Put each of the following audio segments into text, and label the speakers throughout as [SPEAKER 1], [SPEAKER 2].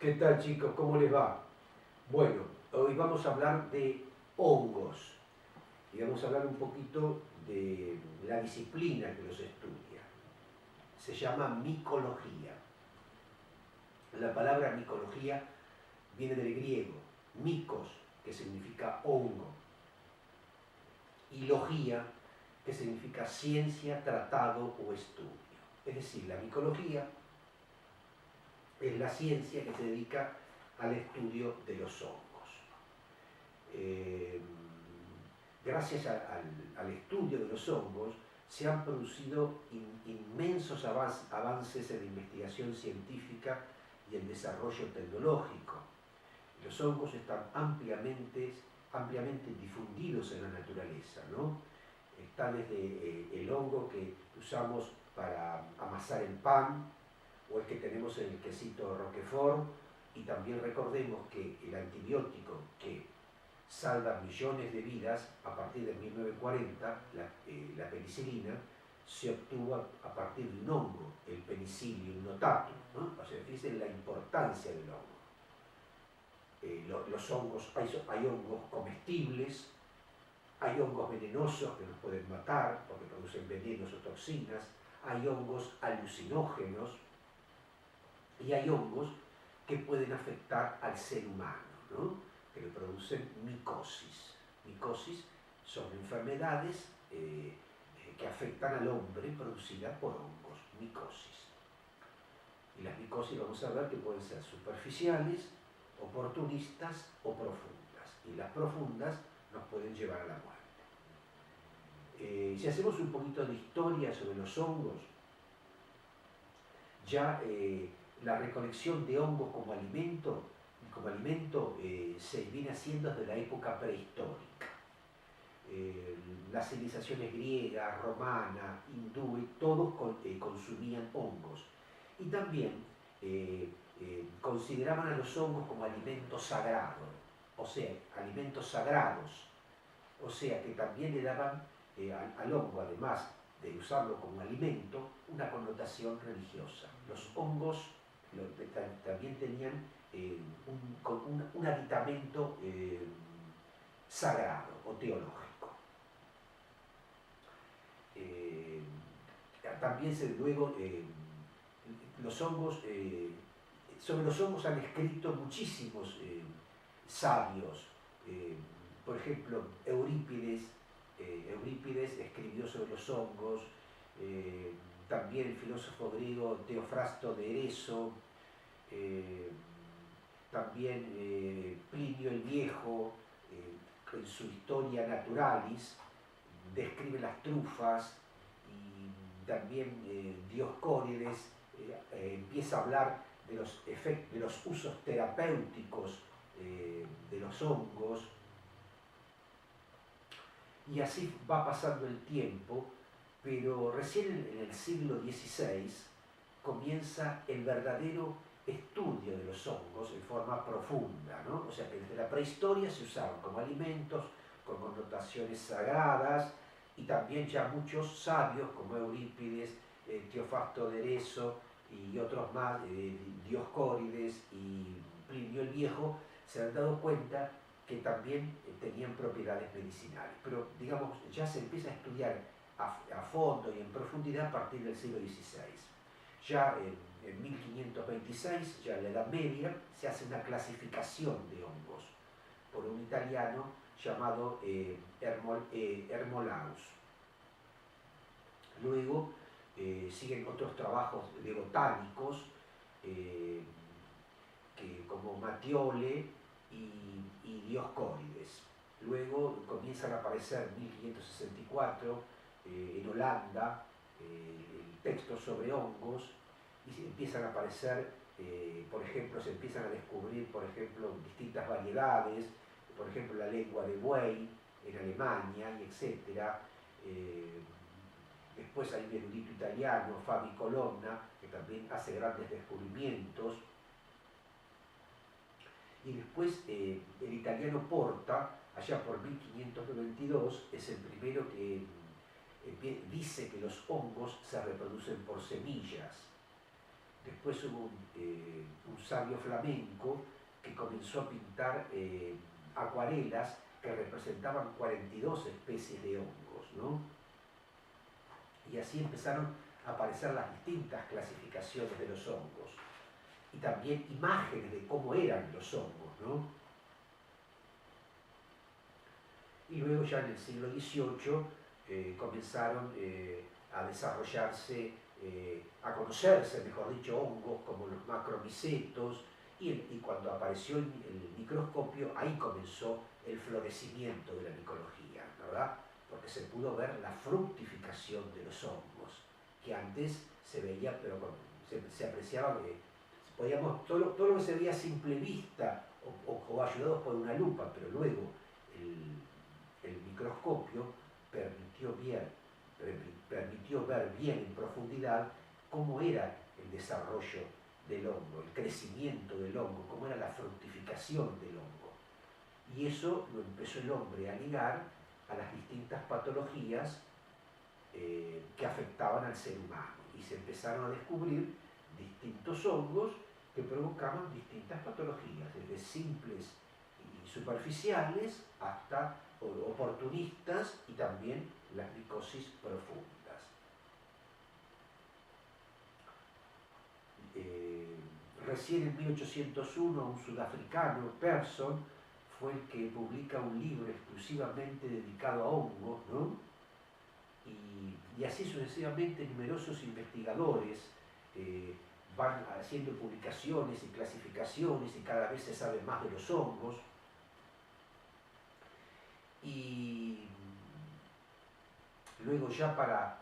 [SPEAKER 1] ¿Qué tal, chicos? ¿Cómo les va? Bueno, hoy vamos a hablar de hongos y vamos a hablar un poquito de la disciplina que los estudia. Se llama micología. La palabra micología viene del griego, micos, que significa hongo, y logía, que significa ciencia, tratado o estudio. Es decir, la micología es la ciencia que se dedica al estudio de los hongos. Eh, Gracias al estudio de los hongos se han producido inmensos avances en la investigación científica y el desarrollo tecnológico. Los hongos están ampliamente difundidos en la naturaleza, ¿no? Está desde el hongo que usamos para amasar el pan, o el que tenemos en el quesito Roquefort, y también recordemos que el antibiótico que salva millones de vidas a partir de 1940, la penicilina, se obtuvo a partir de un hongo, el Penicillium notatum, ¿no? O sea, fíjense la importancia del hongo. Los hongos, hay hongos comestibles, hay hongos venenosos que nos pueden matar porque producen venenos o toxinas, hay hongos alucinógenos y hay hongos que pueden afectar al ser humano, ¿no? Que le producen micosis. Micosis son enfermedades que afectan al hombre producidas por hongos, micosis. Y las micosis vamos a ver que pueden ser superficiales, oportunistas o profundas. Y las profundas nos pueden llevar a la muerte. Si hacemos un poquito de historia sobre los hongos, ya la recolección de hongos como alimento se viene haciendo desde la época prehistórica. Las civilizaciones griegas, romana, hindú, todos consumían hongos. Y también consideraban a los hongos como alimentos sagrados, o sea, alimentos sagrados. O sea, que también le daban al hongo, además de usarlo como alimento, una connotación religiosa. Los hongos también tenían un aditamento sagrado o teológico. También luego los hongos, sobre los hongos han escrito muchísimos sabios. Por ejemplo, Eurípides escribió sobre los hongos, también el filósofo griego Teofrasto de Ereso, también Plinio el Viejo, en su Historia Naturalis, describe las trufas, y también Dioscórides empieza a hablar de los usos terapéuticos de los hongos. Y así va pasando el tiempo, pero recién en el siglo XVI comienza el verdadero estudio de los hongos en forma profunda, ¿no? O sea que desde la prehistoria se usaban como alimentos, con connotaciones sagradas, y también ya muchos sabios como Eurípides, Teofrasto de Ereso y otros más, Dioscórides y Plinio el Viejo, se han dado cuenta que también tenían propiedades medicinales. Pero, digamos, ya se empieza a estudiar a fondo y en profundidad a partir del siglo XVI. Ya en 1526, ya en la Edad Media, se hace una clasificación de hongos por un italiano llamado Hermolaus. Luego siguen otros trabajos de botánicos como Mattioli y Dioscórides. Luego comienzan a aparecer en 1564 en Holanda textos sobre hongos, y empiezan a aparecer, por ejemplo, se empiezan a descubrir, por ejemplo, distintas variedades, por ejemplo, la lengua de buey en Alemania, y etcétera. Después hay un erudito italiano, Fabi Colonna, que también hace grandes descubrimientos. Y después el italiano Porta, allá por 1592, es el primero que dice que los hongos se reproducen por semillas. Después hubo un sabio flamenco que comenzó a pintar acuarelas que representaban 42 especies de hongos, ¿no? Y así empezaron a aparecer las distintas clasificaciones de los hongos y también imágenes de cómo eran los hongos, ¿no? Y luego ya en el siglo XVIII comenzaron a desarrollarse, a conocerse, mejor dicho, hongos como los macromicetos, y cuando apareció el microscopio, ahí comenzó el florecimiento de la micología, ¿verdad? Porque se pudo ver la fructificación de los hongos, que antes se veía, pero se apreciaba, todo lo que se veía a simple vista o ayudados por una lupa, pero luego el microscopio permitió ver bien en profundidad cómo era el desarrollo del hongo, el crecimiento del hongo, cómo era la fructificación del hongo. Y eso lo empezó el hombre a ligar a las distintas patologías que afectaban al ser humano. Y se empezaron a descubrir distintos hongos que provocaban distintas patologías, desde simples y superficiales hasta oportunistas y también las micosis profundas. Recién en 1801 un sudafricano, Persson, fue el que publica un libro exclusivamente dedicado a hongos, ¿no? Y así sucesivamente numerosos investigadores van haciendo publicaciones y clasificaciones y cada vez se sabe más de los hongos. Y luego ya para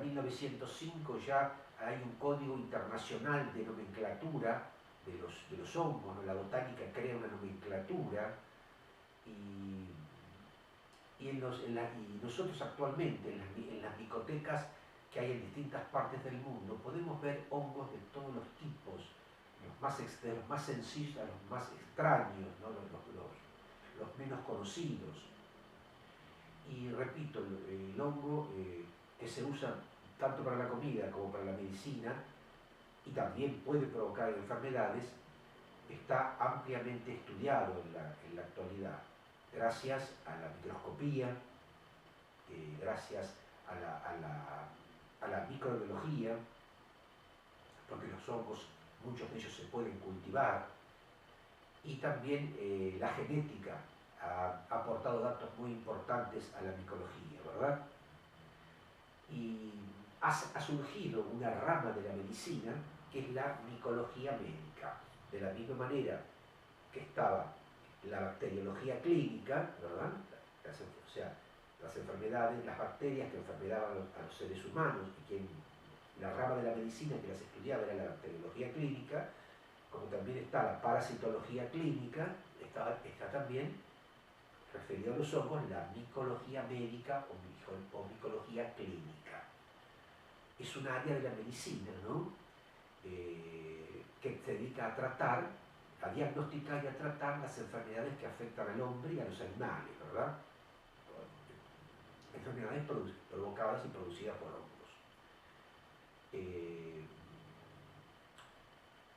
[SPEAKER 1] 1905 ya hay un código internacional de nomenclatura de los hongos, ¿no? La botánica crea una nomenclatura y nosotros actualmente en las micotecas que hay en distintas partes del mundo podemos ver hongos de todos los tipos, de los más sencillos a los más extraños, ¿no? Los menos conocidos. Y repito, el hongo que se usa tanto para la comida como para la medicina y también puede provocar enfermedades, está ampliamente estudiado en la actualidad, gracias a la microscopía, gracias a la microbiología, porque los hongos, muchos de ellos se pueden cultivar, y también la genética ha aportado datos muy importantes a la micología, ¿verdad? Y ha surgido una rama de la medicina que es la micología médica. De la misma manera que estaba la bacteriología clínica, ¿verdad? O sea, las enfermedades, las bacterias que enfermaban a los seres humanos, y que la rama de la medicina que las estudiaba era la bacteriología clínica, como también está la parasitología clínica, está también referido a los hongos la micología médica o micología clínica. Es un área de la medicina, ¿no? Que se dedica a tratar, a diagnosticar y a tratar las enfermedades que afectan al hombre y a los animales, ¿verdad? Enfermedades provocadas y producidas por hongos.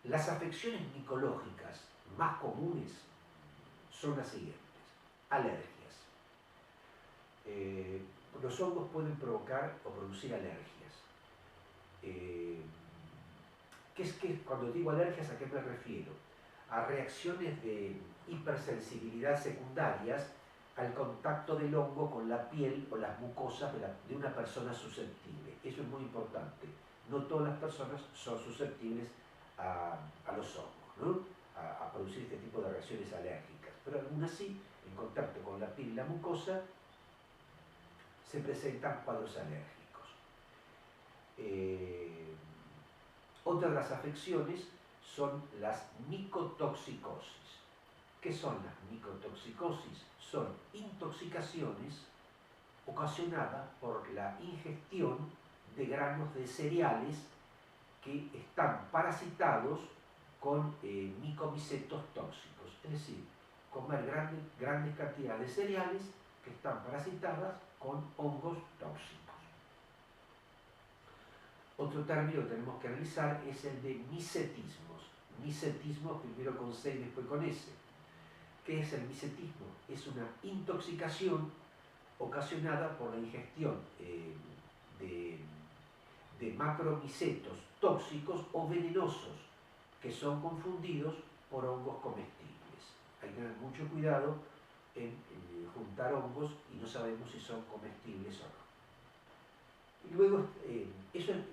[SPEAKER 1] Las afecciones micológicas más comunes son las siguientes. Alergias. Los hongos pueden provocar o producir alergias. Cuando digo alergias, ¿a qué me refiero? A reacciones de hipersensibilidad secundarias al contacto del hongo con la piel o las mucosas de una persona susceptible. Eso es muy importante. No todas las personas son susceptibles a los hongos, ¿no? A producir este tipo de reacciones alérgicas, pero algunas sí, en contacto con la piel y la mucosa, se presentan cuadros alérgicos. Otra de las afecciones son las micotoxicosis. ¿Qué son las micotoxicosis? Son intoxicaciones ocasionadas por la ingestión de granos de cereales que están parasitados con micomicetos tóxicos, es decir, comer grandes cantidades de cereales que están parasitadas con hongos tóxicos. Otro término que tenemos que analizar es el de misetismos. Misetismo primero con C y después con S. ¿Qué es el misetismo? Es una intoxicación ocasionada por la ingestión de macromicetos tóxicos o venenosos que son confundidos por hongos comestibles. Hay que tener mucho cuidado en juntar hongos y no sabemos si son comestibles o no. Y luego,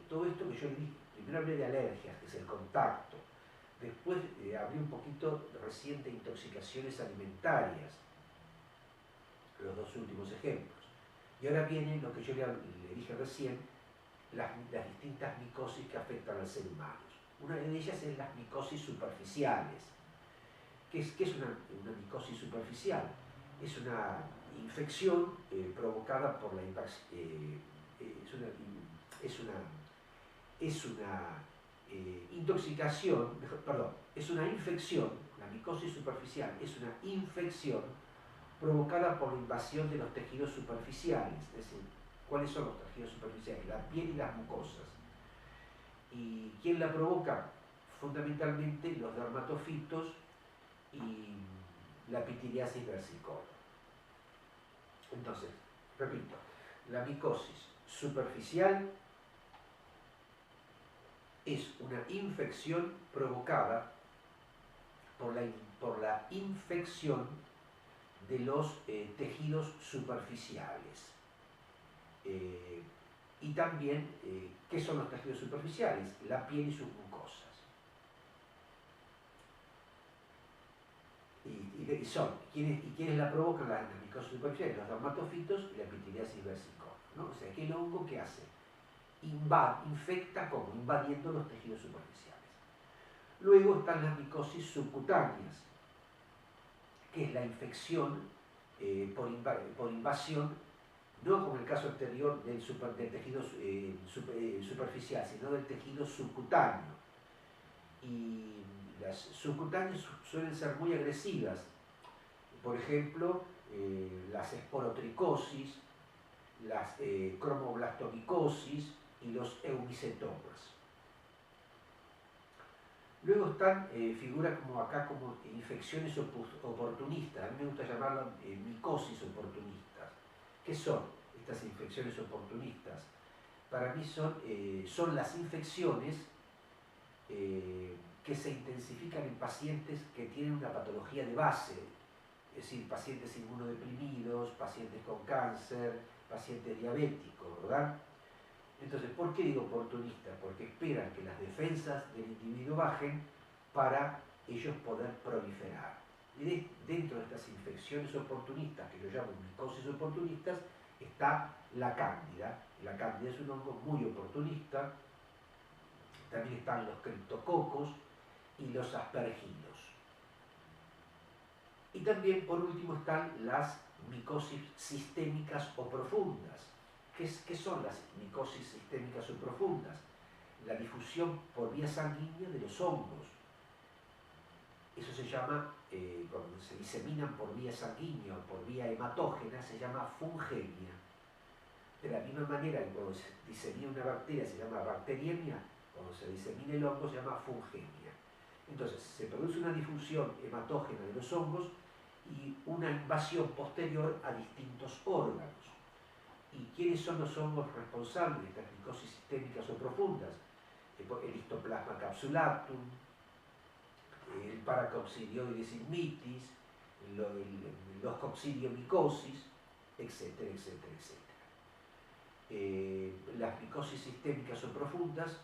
[SPEAKER 1] todo esto que yo le dije, primero hablé de alergias, que es el contacto, después hablé un poquito recién de intoxicaciones alimentarias, los dos últimos ejemplos. Y ahora viene lo que yo le dije recién, las distintas micosis que afectan al ser humano. Una de ellas es las micosis superficiales. ¿Qué es una micosis superficial? Es una infección provocada por la intoxicación, perdón, es una infección, la micosis superficial es una infección provocada por la invasión de los tejidos superficiales, es decir, ¿cuáles son los tejidos superficiales? La piel y las mucosas. ¿Y quién la provoca? Fundamentalmente los dermatofitos y la pitiriasis versicolor. Entonces, repito, la micosis superficial es una infección provocada por la infección de los tejidos superficiales. Y también, ¿qué son los tejidos superficiales? La piel y sus mucosas. ¿Quiénes la provocan? Las micosis superficiales, los dermatofitos y la pitiriasis versicolor, ¿no? O sea, que el hongo, ¿qué hace? Infecta como invadiendo los tejidos superficiales. Luego están las micosis subcutáneas, que es la infección por invasión, no como el caso anterior del tejido superficial, sino del tejido subcutáneo. Y las subcutáneas suelen ser muy agresivas. Por ejemplo, las esporotricosis, las cromoblastomicosis y los eumicetomas. Luego están figuras como acá como infecciones oportunistas. A mí me gusta llamarlas micosis oportunistas. ¿Qué son estas infecciones oportunistas? Para mí son las infecciones que se intensifican en pacientes que tienen una patología de base, es decir, pacientes inmunodeprimidos, pacientes con cáncer, pacientes diabéticos, ¿verdad? Entonces, ¿por qué digo oportunista? Porque esperan que las defensas del individuo bajen para ellos poder proliferar. Y dentro de estas infecciones oportunistas, que yo llamo micosis oportunistas, está la cándida. La cándida es un hongo muy oportunista. También están los criptococos y los aspergilos. Y también, por último, están las micosis sistémicas o profundas. ¿Qué son las micosis sistémicas o profundas? La difusión por vía sanguínea de los hongos. Eso se llama, cuando se diseminan por vía sanguínea o por vía hematógena, se llama fungemia. De la misma manera que cuando se disemina una bacteria se llama bacteriemia, cuando se disemina el hongo se llama fungemia. Entonces, se produce una difusión hematógena de los hongos y una invasión posterior a distintos órganos. ¿Y quiénes son los hongos responsables de estas micosis sistémicas o profundas? El Histoplasma capsulatum, el Paracoccidioides ignitis, los coccidiomicosis, etcétera, etcétera, etcétera. Las micosis sistémicas o profundas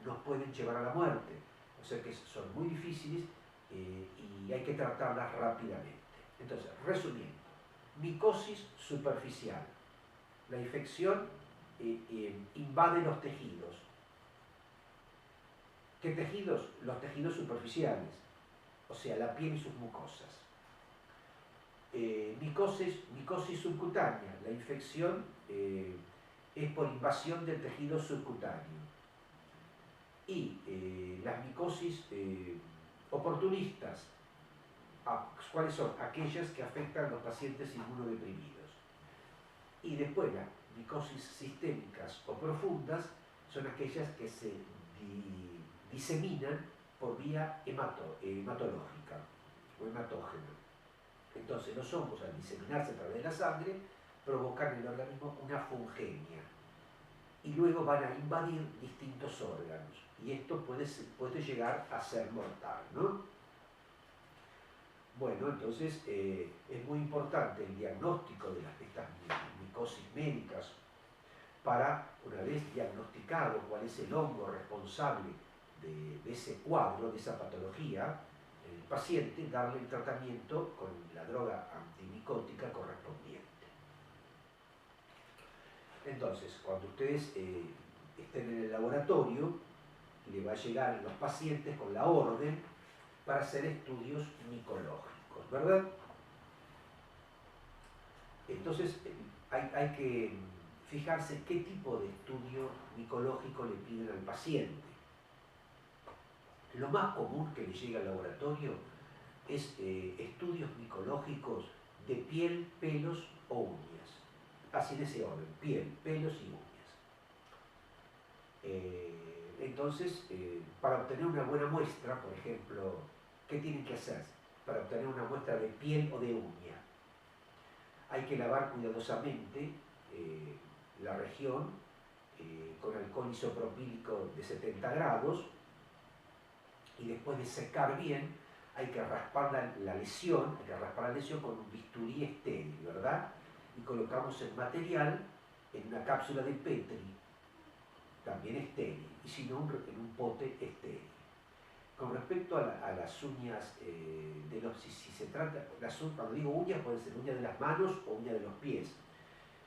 [SPEAKER 1] nos pueden llevar a la muerte, o sea que son muy difíciles y hay que tratarlas rápidamente. Entonces, resumiendo, micosis superficial. La infección invade los tejidos. ¿Qué tejidos? Los tejidos superficiales, o sea, la piel y sus mucosas. Micosis subcutánea. La infección es por invasión del tejido subcutáneo. Y las micosis oportunistas, ¿cuáles son? Aquellas que afectan a los pacientes inmunodeprimidos. Y después las micosis sistémicas o profundas son aquellas que se diseminan por vía hematológica o hematógena. Entonces los hongos, al diseminarse a través de la sangre, provocan en el organismo una fungemia y luego van a invadir distintos órganos, y esto puede llegar a ser mortal, ¿no? Bueno, entonces es muy importante el diagnóstico de estas micosis médicas para, una vez diagnosticado cuál es el hongo responsable de ese cuadro, de esa patología, el paciente, darle el tratamiento con la droga antimicótica correspondiente. Entonces, cuando ustedes estén en el laboratorio, le va a llegar a los pacientes con la orden para hacer estudios micológicos, ¿verdad? Entonces, hay que fijarse qué tipo de estudio micológico le piden al paciente. Lo más común que le llega al laboratorio es estudios micológicos de piel, pelos o uñas. Así en ese orden: piel, pelos y uñas. Entonces, para obtener una buena muestra, por ejemplo, ¿qué tienen que hacer para obtener una muestra de piel o de uña? Hay que lavar cuidadosamente la región con alcohol isopropílico de 70 grados, y después de secar bien hay que raspar la lesión, con un bisturí estéril, ¿verdad? Y colocamos el material en una cápsula de Petri, también estéril, y si no, en un pote estéril. Con respecto a las uñas, si se trata, cuando digo uñas, pueden ser uñas de las manos o uñas de los pies.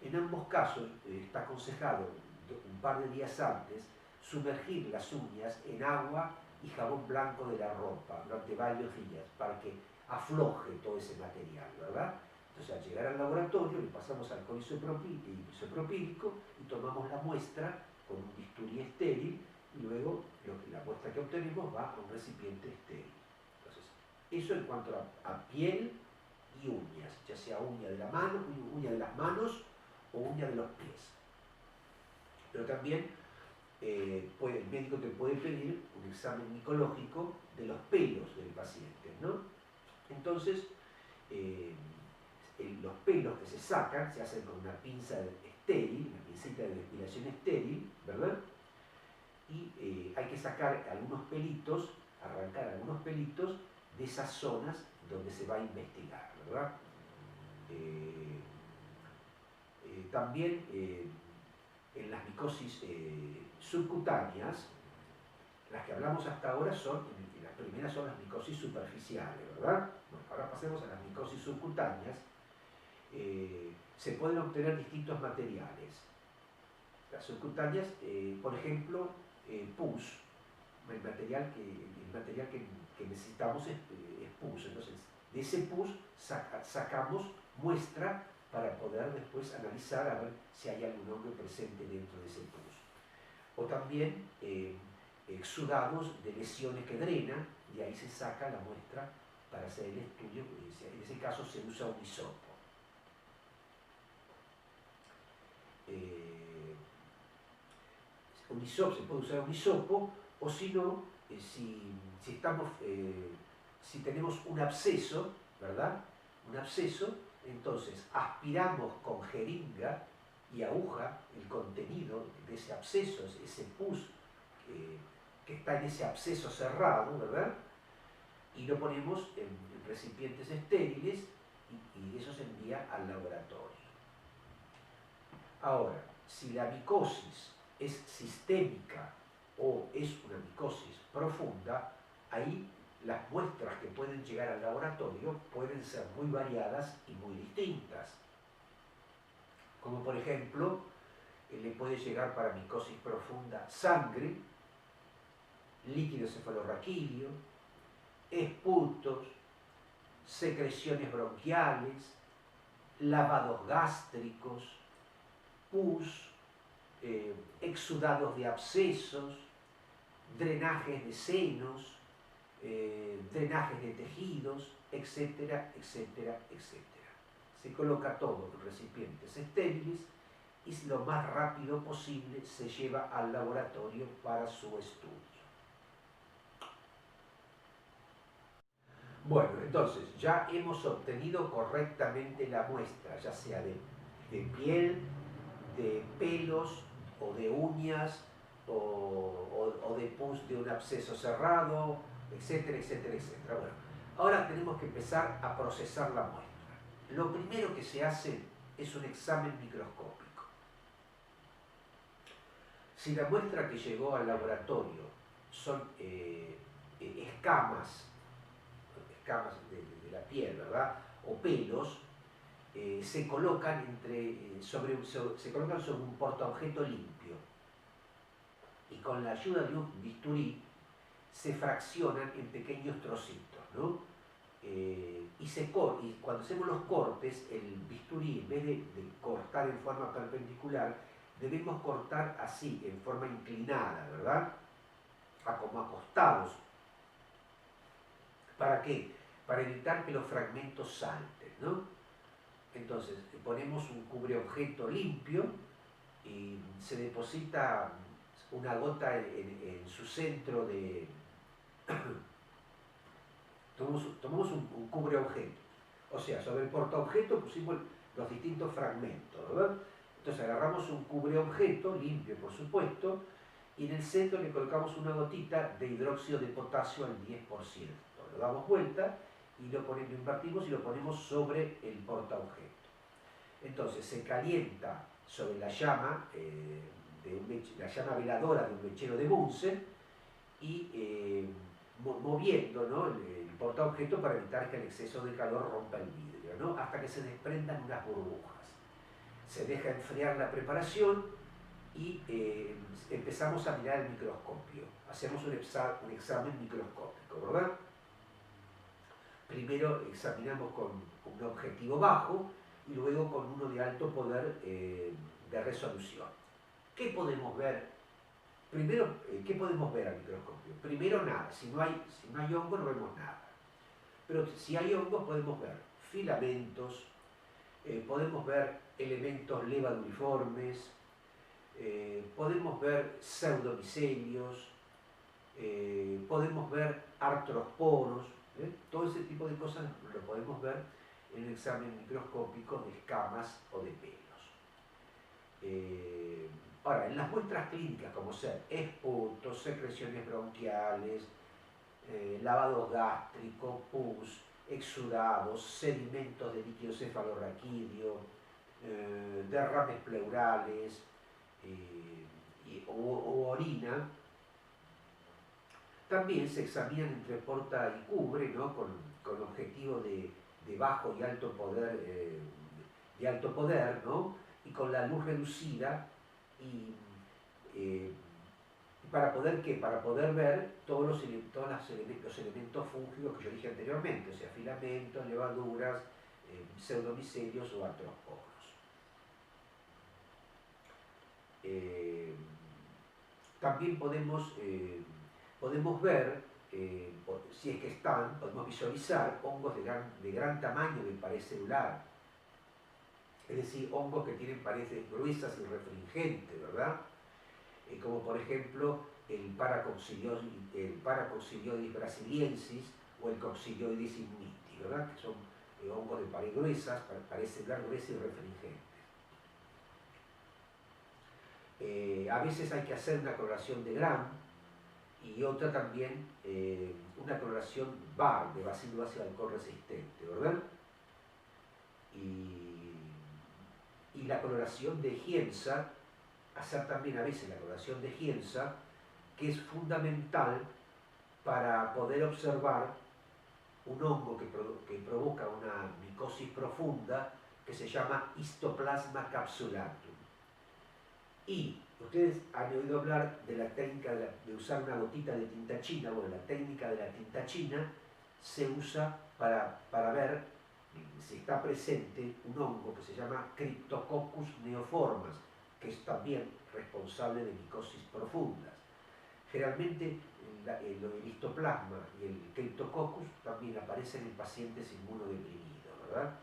[SPEAKER 1] En ambos casos está aconsejado un par de días antes sumergir las uñas en agua y jabón blanco de la ropa durante varios días para que afloje todo ese material, ¿verdad? Entonces, al llegar al laboratorio le pasamos alcohol isopropílico y tomamos la muestra con un bisturí estéril, y luego la muestra que obtenemos va a un recipiente estéril. Entonces, eso en cuanto a piel y uñas, ya sea uña de las manos o uña de los pies. Pero también el médico te puede pedir un examen micológico de los pelos del paciente, ¿no? Entonces, los pelos que se sacan se hacen con una pinza estéril, una pincita de depilación estéril, ¿verdad? Y hay que sacar algunos pelitos, arrancar algunos pelitos de esas zonas donde se va a investigar, ¿verdad? También en las micosis subcutáneas, las que hablamos hasta ahora las primeras son las micosis superficiales, ¿verdad? Bueno, ahora pasemos a las micosis subcutáneas. Se pueden obtener distintos materiales. Las subcutáneas, por ejemplo, pus, el material que necesitamos es pus. Entonces, de ese pus sacamos muestra para poder después analizar a ver si hay algún hongo presente dentro de ese pus. O también exudados de lesiones que drenan, y ahí se saca la muestra para hacer el estudio. En ese caso se usa un hisopo. Se puede usar un hisopo, o si no, si tenemos un absceso, ¿verdad? Un absceso, entonces aspiramos con jeringa y aguja el contenido de ese absceso, ese pus que está en ese absceso cerrado, ¿verdad? Y lo ponemos en recipientes estériles, y eso se envía al laboratorio. Ahora, si la micosis es sistémica o es una micosis profunda, ahí las muestras que pueden llegar al laboratorio pueden ser muy variadas y muy distintas. Como por ejemplo, le puede llegar para micosis profunda sangre, líquido cefalorraquídeo, esputos, secreciones bronquiales, lavados gástricos, pus, exudados de abscesos, drenajes de senos, drenajes de tejidos, etcétera, etcétera, etcétera. Se coloca todo en recipientes estériles y lo más rápido posible se lleva al laboratorio para su estudio. Bueno, entonces ya hemos obtenido correctamente la muestra, ya sea de piel, de pelos o de uñas o de pus de un absceso cerrado, etcétera, etcétera, etcétera. Bueno, ahora tenemos que empezar a procesar la muestra. Lo primero que se hace es un examen microscópico. Si la muestra que llegó al laboratorio son escamas de la piel, ¿verdad? O pelos, se colocan se colocan sobre un portaobjeto limpio y con la ayuda de un bisturí se fraccionan en pequeños trocitos, ¿no? Y cuando hacemos los cortes, el bisturí, en vez de cortar en forma perpendicular, debemos cortar así, en forma inclinada, ¿verdad? Como acostados. ¿Para qué? Para evitar que los fragmentos salten, ¿no? Entonces ponemos un cubreobjeto limpio y se deposita una gota en su centro de... tomamos un cubreobjeto, o sea, sobre el portaobjeto pusimos los distintos fragmentos, ¿verdad? Entonces agarramos un cubreobjeto, limpio por supuesto, y en el centro le colocamos una gotita de hidróxido de potasio al 10%. Lo damos vuelta y lo invertimos y lo ponemos sobre el portaobjeto. Entonces se calienta sobre la llama, la llama veladora de un mechero de Bunsen y moviendo, ¿no?, el portaobjeto para evitar que el exceso de calor rompa el vidrio, ¿no?, hasta que se desprendan unas burbujas. Se deja enfriar la preparación y empezamos a mirar el microscopio. Hacemos un examen microscópico, ¿verdad? Primero examinamos con un objetivo bajo y luego con uno de alto poder de resolución. ¿Qué podemos ver? Primero, ¿qué podemos ver al microscopio? Primero nada, si no hay hongos no vemos nada. Pero si hay hongos podemos ver filamentos, podemos ver elementos levaduriformes, podemos ver pseudomicelios, podemos ver artrosporos, todo ese tipo de cosas lo podemos ver en el examen microscópico de escamas o de pelos. Ahora, en las muestras clínicas, como ser esputos, secreciones bronquiales, lavados gástricos, pus, exudados, sedimentos de líquido cefalorraquídeo, derrames pleurales o orina, también se examinan entre porta y cubre, ¿no?, con objetivo de bajo y alto poder, ¿no?, y con la luz reducida y para poder ¿qué? Para poder ver todos los elementos fúngicos que yo dije anteriormente, o sea, filamentos, levaduras, pseudomicelios o artrosporos. También podemos ver, si es que están, podemos visualizar hongos de gran tamaño de pared celular, es decir, hongos que tienen paredes gruesas y refringentes, ¿verdad? Como por ejemplo el Paracoccidioides brasiliensis o el Coccidioides igniti, ¿verdad?, que son hongos de pared gruesas, pared celular gruesa y refringente. A veces hay que hacer una coloración de Gram y otra también una coloración BAR, de bacilo ácido alcohol resistente, ¿verdad? Y la coloración de Giemsa, hacer también a veces la coloración de Giemsa, que es fundamental para poder observar un hongo que provoca una micosis profunda que se llama Histoplasma capsulatum. Y ustedes han oído hablar de la técnica de usar una gotita de tinta china. Bueno, la técnica de la tinta china se usa para ver si está presente un hongo que se llama Cryptococcus neoformas, que es también responsable de micosis profundas. Generalmente el histoplasma y el Cryptococcus también aparecen en pacientes inmunodeprimidos, ¿verdad?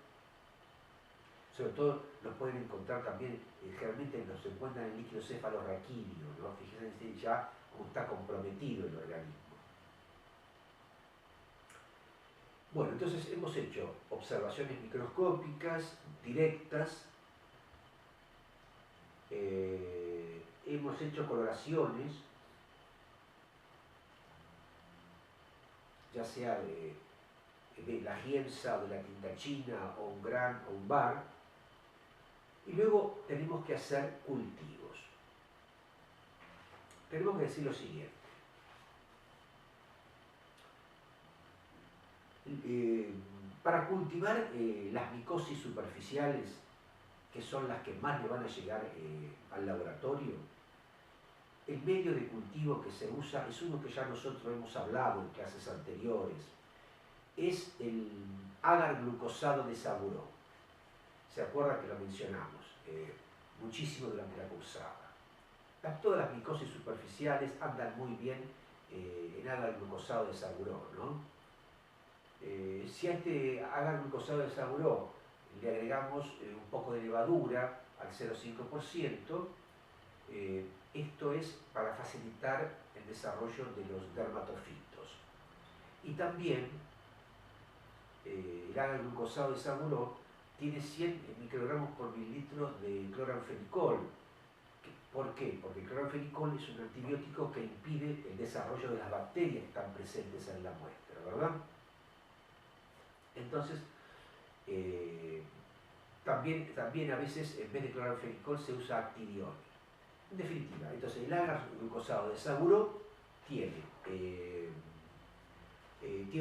[SPEAKER 1] Sobre todo los pueden encontrar también, generalmente los encuentran en el líquido cefalorraquídeo, ¿no? Fíjense ya cómo está comprometido el organismo. Bueno, entonces hemos hecho observaciones microscópicas, directas, hemos hecho coloraciones, ya sea de la Giemsa o de la tinta china o un gran o un bar, y luego tenemos que hacer cultivos. Tenemos que decir lo siguiente. Para cultivar las micosis superficiales, que son las que más le van a llegar al laboratorio, el medio de cultivo que se usa es uno que ya nosotros hemos hablado en clases anteriores, es el agar glucosado de Saburó. ¿Se acuerda que lo mencionamos? Muchísimo durante la cursada. Todas las micosis superficiales andan muy bien en agar glucosado de Saburó, ¿no? Si a este agar glucosado de Saburó le agregamos un poco de levadura al 0,5%, esto es para facilitar el desarrollo de los dermatofitos. Y también el agar glucosado de Saburó tiene 100 microgramos por mililitro de cloranfenicol. ¿Por qué? Porque el cloranfenicol es un antibiótico que impide el desarrollo de las bacterias que están presentes en la muestra, ¿verdad? Entonces, también a veces en vez de cloranfenicol se usa actidiol. En definitiva, entonces el agar glucosado de Saburó tiene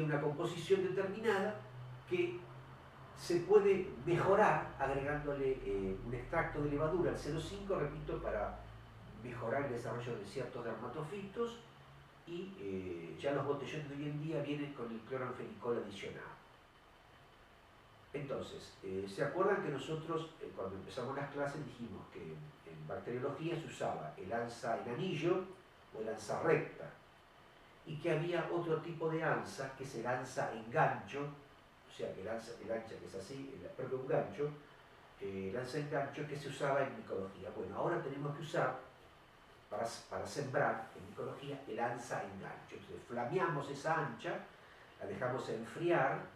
[SPEAKER 1] una composición determinada que se puede mejorar agregándole un extracto de levadura al 0,5, repito, para mejorar el desarrollo de ciertos dermatofitos, y ya los botellones de hoy en día vienen con el cloranfenicol adicional. Entonces, ¿se acuerdan que nosotros cuando empezamos las clases dijimos que en bacteriología se usaba el ansa en anillo o el ansa recta, y que había otro tipo de ansa, que es el ansa en gancho, o sea, que el ancha que es así, perdón, un gancho, el ansa en gancho que se usaba en micología. Bueno, ahora tenemos que usar, para sembrar en micología, el ansa en gancho. Entonces, flameamos esa ancha, la dejamos enfriar,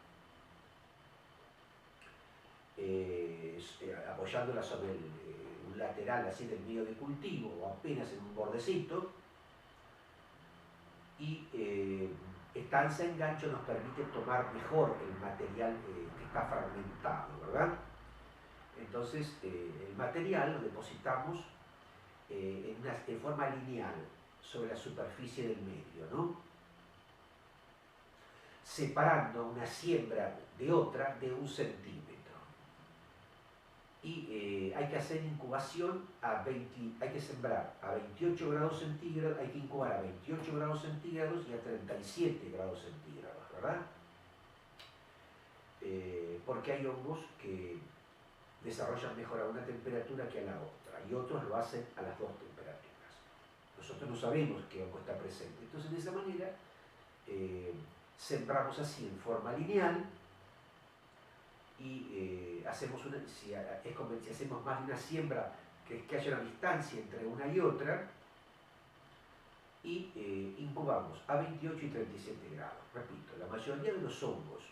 [SPEAKER 1] apoyándola sobre un lateral así del medio de cultivo o apenas en un bordecito, y esta ansa en gancho nos permite tomar mejor el material que está fragmentado, ¿verdad? Entonces el material lo depositamos en forma lineal sobre la superficie del medio, ¿no? Separando una siembra de otra de 1 centímetro. Y hay que hacer incubación hay que sembrar a 28 grados centígrados, hay que incubar a 28 grados centígrados y a 37 grados centígrados, ¿verdad? Porque hay hongos que desarrollan mejor a una temperatura que a la otra, y otros lo hacen a las dos temperaturas. Nosotros no sabemos qué hongo está presente, entonces de esa manera sembramos así en forma lineal, y si hacemos más de una siembra, que haya una distancia entre una y otra, y incubamos a 28 y 37 grados. Repito, la mayoría de los hongos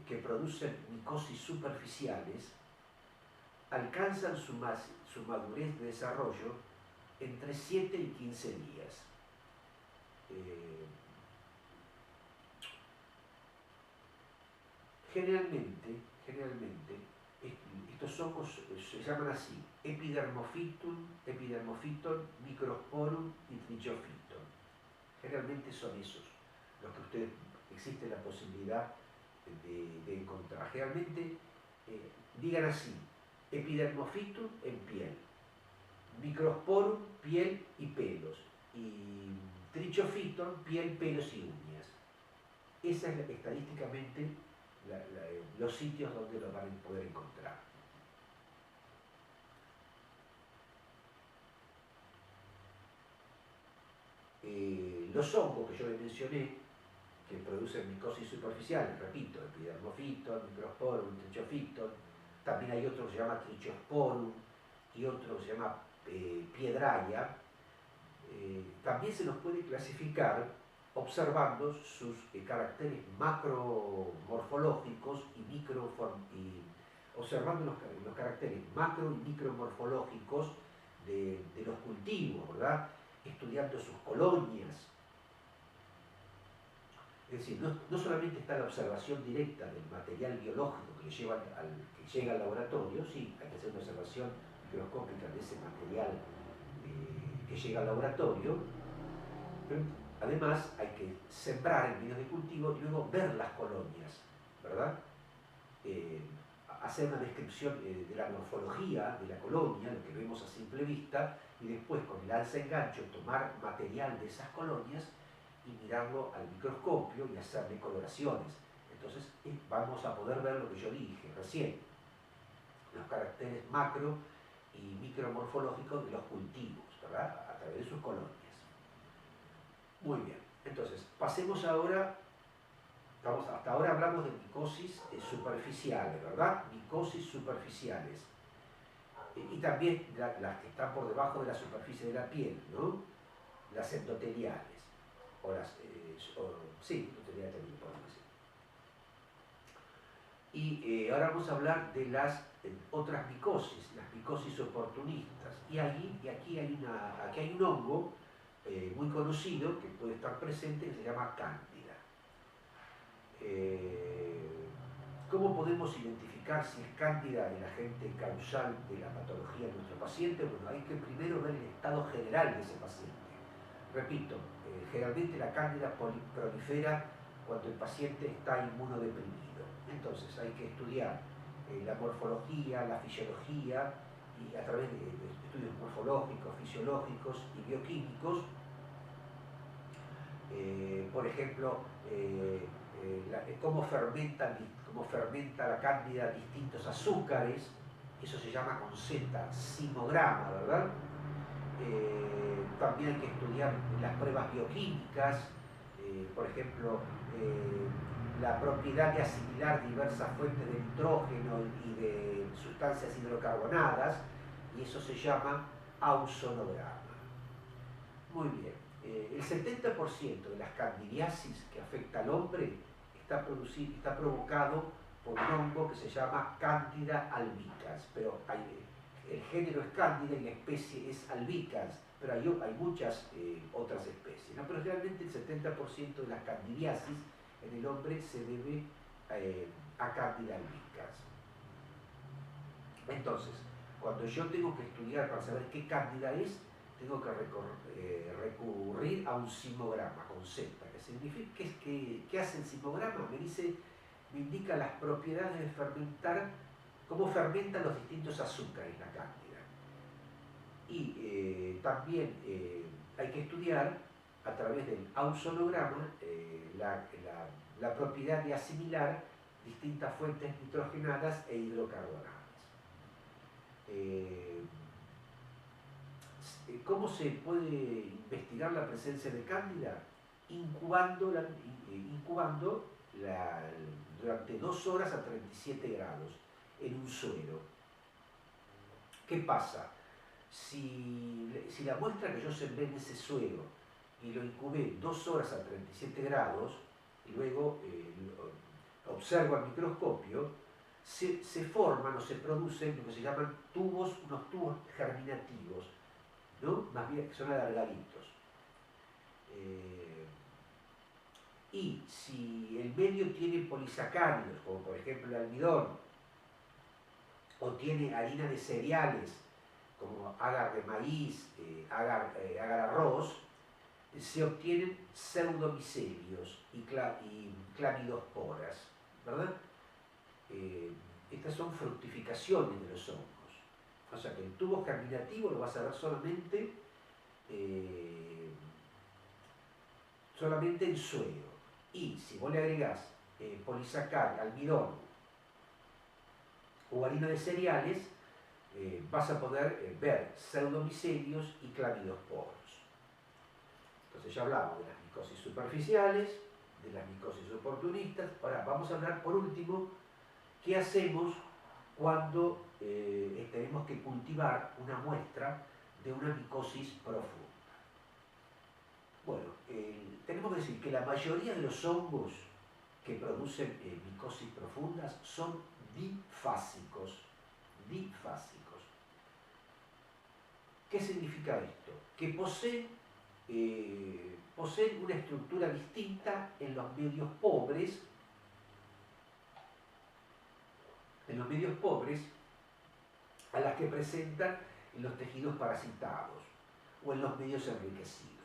[SPEAKER 1] que producen micosis superficiales alcanzan su madurez de desarrollo entre 7 y 15 días. Generalmente, estos hongos se llaman así: Epidermophyton, Microsporum y Trichophyton. Generalmente son esos los que ustedes existe la posibilidad de encontrar. Generalmente digan así: Epidermophyton en piel, Microsporum piel y pelos, y Trichophyton piel, pelos y uñas. Esa es estadísticamente los sitios donde lo van a poder encontrar. Los hongos que yo les mencioné, que producen micosis superficiales, repito, Epidermophyton, Microsporum, Trichophyton, también hay otro que se llama Trichosporum y otro que se llama Piedraya. También se los puede clasificar observando sus caracteres macromorfológicos y observando los caracteres macro y micromorfológicos de los cultivos, ¿verdad? Estudiando sus colonias. Es decir, no solamente está la observación directa del material biológico que llega al laboratorio, sí, hay que hacer una observación microscópica de ese material que llega al laboratorio, pero además hay que sembrar en medios de cultivo y luego ver las colonias, ¿verdad? Hacer una descripción de la morfología de la colonia, lo que vemos a simple vista, y después con el alza en gancho tomar material de esas colonias y mirarlo al microscopio y hacerle coloraciones. Entonces vamos a poder ver lo que yo dije recién, los caracteres macro y micromorfológicos de los cultivos, ¿verdad? A través de sus colonias. Muy bien, entonces pasemos ahora, hasta ahora hablamos de micosis superficiales, ¿verdad? Micosis superficiales. Y también las que están por debajo de la superficie de la piel, ¿no? Las endoteliales. Sí, endoteliales también podemos decir. Y ahora vamos a hablar de las otras micosis, las micosis oportunistas. Y aquí hay un hongo muy conocido que puede estar presente que se llama cándida. ¿Cómo podemos identificar si es cándida el agente causal de la patología de nuestro paciente? Bueno, hay que primero ver el estado general de ese paciente. Repito, generalmente la cándida prolifera cuando el paciente está inmunodeprimido. Entonces hay que estudiar la morfología, la fisiología, y a través de estudios morfológicos, fisiológicos y bioquímicos, por ejemplo, cómo fermenta la cándida distintos azúcares, eso se llama con Z, simograma, ¿verdad? También hay que estudiar las pruebas bioquímicas, por ejemplo, la propiedad de asimilar diversas fuentes de nitrógeno y de sustancias hidrocarbonadas, y eso se llama ausonograma. Muy bien, el 70% de las candidiasis que afecta al hombre está provocado por un hongo que se llama Candida albicans, pero el género es Cándida y la especie es albicans, pero hay muchas otras especies, ¿no? Pero realmente el 70% de las candidiasis en el hombre se debe a Candida albicans. Entonces, cuando yo tengo que estudiar para saber qué cándida es, tengo que recurrir a un simograma con Z, que significa, ¿qué hace el simograma? Me indica las propiedades de fermentar, cómo fermentan los distintos azúcares la cándida. Y también hay que estudiar a través del ausonograma la propiedad de asimilar distintas fuentes nitrogenadas e hidrocarbonadas. ¿Cómo se puede investigar la presencia de cándida? Incubando durante 2 horas a 37 grados en un suero. ¿Qué pasa? Si la muestra que yo sembré en ese suero y lo incubé 2 horas a 37 grados y luego observo al microscopio, se forman o se producen lo que se llaman unos tubos germinativos, ¿no? Más bien que son alargaditos. Y si el medio tiene polisacáridos, como por ejemplo el almidón, o tiene harina de cereales, como agar de maíz, agar arroz, se obtienen pseudomicelios y clamidosporas, ¿verdad? Estas son fructificaciones de los hongos. O sea que el tubo germinativo lo vas a ver solamente en suero. Y si vos le agregás polisacárido, almidón o harina de cereales, vas a poder ver pseudomicelios y clamidosporos. Entonces ya hablamos de las micosis superficiales, de las micosis oportunistas. Ahora vamos a hablar por último qué hacemos cuando tenemos que cultivar una muestra de una micosis profunda. Bueno, tenemos que decir que la mayoría de los hongos que producen micosis profundas son difásicos. Difásicos. ¿Qué significa esto? Que poseen una estructura distinta en los medios pobres, a las que presentan en los tejidos parasitados o en los medios enriquecidos.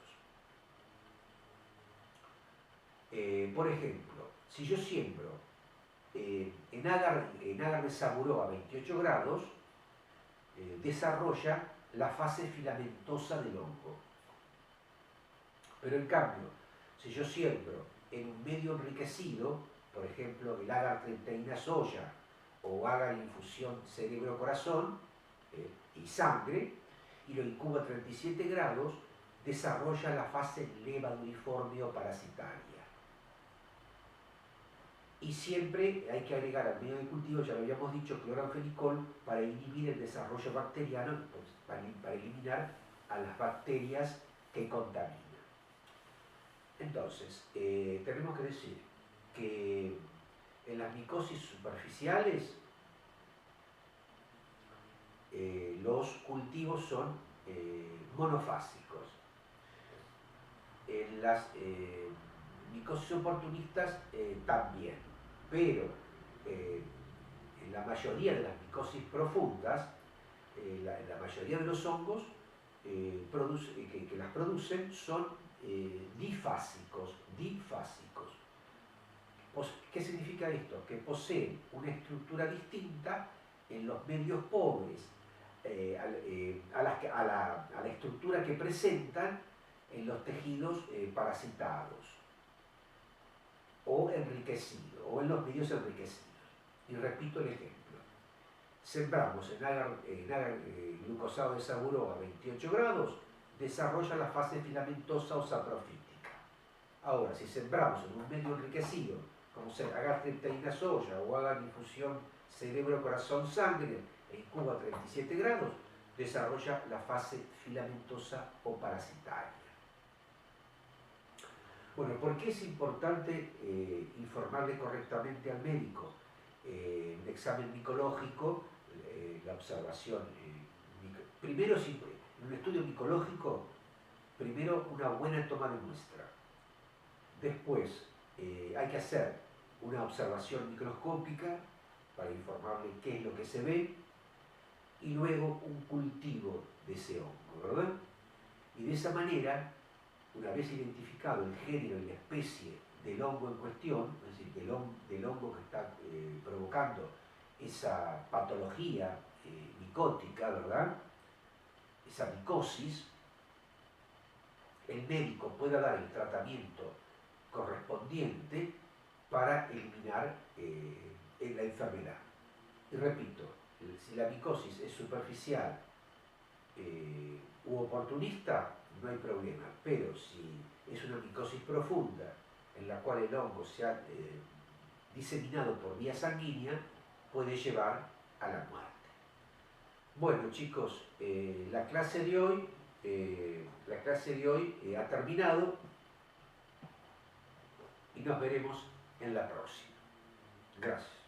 [SPEAKER 1] Por ejemplo, si yo siembro en agar de Saburó a 28 grados, desarrolla la fase filamentosa del hongo. Pero en cambio, si yo siembro en un medio enriquecido, por ejemplo, el agar 31 soya o agar infusión cerebro-corazón y sangre, y lo incubo a 37 grados, desarrolla la fase levaduriforme o parasitaria. Y siempre hay que agregar al medio de cultivo, ya lo habíamos dicho, cloranfenicol para inhibir el desarrollo bacteriano, pues, para eliminar a las bacterias que contaminan. Entonces, tenemos que decir que en las micosis superficiales los cultivos son monofásicos. En las micosis oportunistas también, pero en la mayoría de las micosis profundas, la mayoría de los hongos que las producen son difásicos. ¿Qué significa esto? Que poseen una estructura distinta en los medios pobres a la estructura que presentan en los tejidos parasitados o enriquecidos, o en los medios enriquecidos. Y repito el ejemplo. Sembramos en agar glucosado de Saburó a 28 grados, desarrolla la fase filamentosa o saprofítica. Ahora, si sembramos en un medio enriquecido, como ser agar 31 soya o agar infusión cerebro-corazón-sangre en incubo a 37 grados, desarrolla la fase filamentosa o parasitaria. Bueno, ¿por qué es importante informarle correctamente al médico? El examen micológico, la observación. Primero, en un estudio micológico, primero una buena toma de muestra. Después, hay que hacer una observación microscópica para informarle qué es lo que se ve, y luego un cultivo de ese hongo, ¿verdad? Y de esa manera, una vez identificado el género y la especie del hongo en cuestión, es decir, del hongo que está provocando esa patología micótica, ¿verdad? Esa micosis, el médico pueda dar el tratamiento correspondiente para eliminar la enfermedad. Y repito, si la micosis es superficial u oportunista, no hay problema, pero si es una micosis profunda en la cual el hongo se ha diseminado por vía sanguínea, puede llevar a la muerte. Bueno, chicos, la clase de hoy ha terminado y nos veremos en la próxima. Gracias.